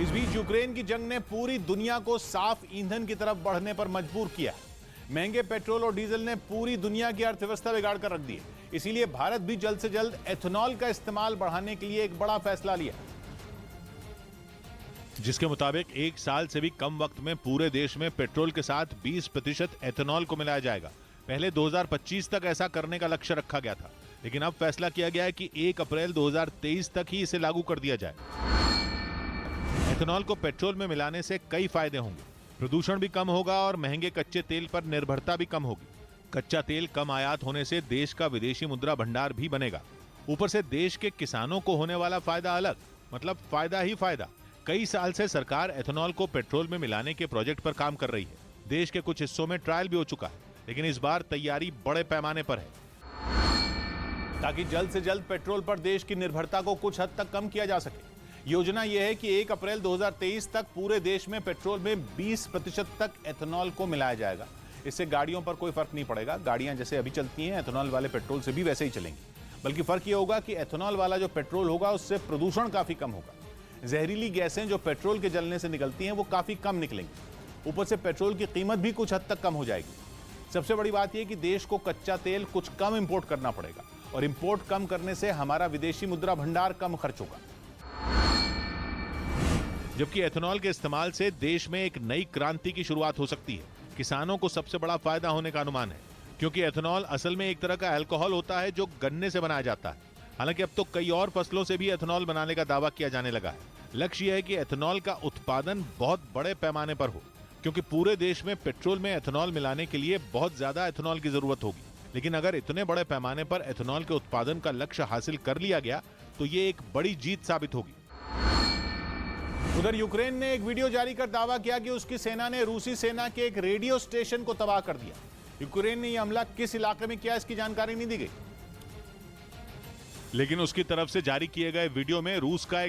इस बीच यूक्रेन की जंग ने पूरी दुनिया को साफ ईंधन की तरफ बढ़ने पर मजबूर किया। महंगे पेट्रोल और डीजल ने पूरी दुनिया की अर्थव्यवस्था बिगाड़ कर रख दी है। इसीलिए भारत भी जल्द से जल्द एथेनॉल का इस्तेमाल बढ़ाने के लिए एक बड़ा फैसला लिया, जिसके मुताबिक 1 साल से भी कम वक्त में पूरे देश में पेट्रोल के साथ 20% एथेनॉल को मिलाया जाएगा। पहले 2025 तक ऐसा करने का लक्ष्य रखा गया था, लेकिन अब फैसला किया गया है कि 1 अप्रैल 2023 तक ही इसे लागू कर दिया जाए। एथेनॉल को पेट्रोल में मिलाने से कई फायदे होंगे। प्रदूषण भी कम होगा और महंगे कच्चे तेल पर निर्भरता भी कम होगी। कच्चा तेल कम आयात होने से देश का विदेशी मुद्रा भंडार भी बनेगा। ऊपर से देश के किसानों को होने वाला फायदा अलग, मतलब फायदा ही फायदा। कई साल से सरकार एथेनॉल को पेट्रोल में मिलाने के प्रोजेक्ट पर काम कर रही है। देश के कुछ हिस्सों में ट्रायल भी हो चुका है, लेकिन इस बार तैयारी बड़े पैमाने पर है, ताकि जल्द से जल्द पेट्रोल पर देश की निर्भरता को कुछ हद तक कम किया जा सके। योजना यह है कि 1 अप्रैल 2023 तक पूरे देश में पेट्रोल में 20% तक एथेनॉल को मिलाया जाएगा। इससे गाड़ियों पर कोई फर्क नहीं पड़ेगा। गाड़ियां जैसे अभी चलती हैं एथेनॉल वाले पेट्रोल से भी वैसे ही चलेंगी, बल्कि फर्क यह होगा कि एथेनॉल वाला जो पेट्रोल होगा उससे प्रदूषण काफी कम होगा। जहरीली गैसें जो पेट्रोल के जलने से निकलती हैं वो काफी कम निकलेंगी। ऊपर से पेट्रोल की कीमत भी कुछ हद तक कम हो जाएगी। सबसे बड़ी बात यह कि देश को कच्चा तेल कुछ कम इंपोर्ट करना पड़ेगा, और इंपोर्ट कम करने से हमारा विदेशी मुद्रा भंडार कम खर्च होगा। जबकि एथेनॉल के इस्तेमाल से देश में एक नई क्रांति की शुरुआत हो सकती है। किसानों को सबसे बड़ा फायदा होने का अनुमान है, क्योंकि एथेनॉल असल में एक तरह का अल्कोहल होता है जो गन्ने से बनाया जाता है। हालांकि अब तो कई और फसलों से भी एथेनॉल बनाने का दावा किया जाने लगा है। लक्ष्य यह है कि एथेनॉल का उत्पादन बहुत बड़े पैमाने पर हो, क्योंकि पूरे देश में पेट्रोल में एथेनॉल मिलाने के लिए बहुत ज्यादा एथेनॉल की जरूरत होगी। लेकिन अगर इतने बड़े पैमाने पर एथेनॉल के उत्पादन का लक्ष्य हासिल कर लिया गया तो ये एक बड़ी जीत साबित होगी। उधर यूक्रेन ने एक वीडियो जारी कर दावा किया कि उसकी सेना ने रूसी सेना के एक रेडियो स्टेशन को तबाह कर दिया। यूक्रेन ने यह हमला किस इलाके में किया इसकी जानकारी नहीं दी गई, लेकिन उसकी तरफ से जारी किए गए वीडियो में रूस का एक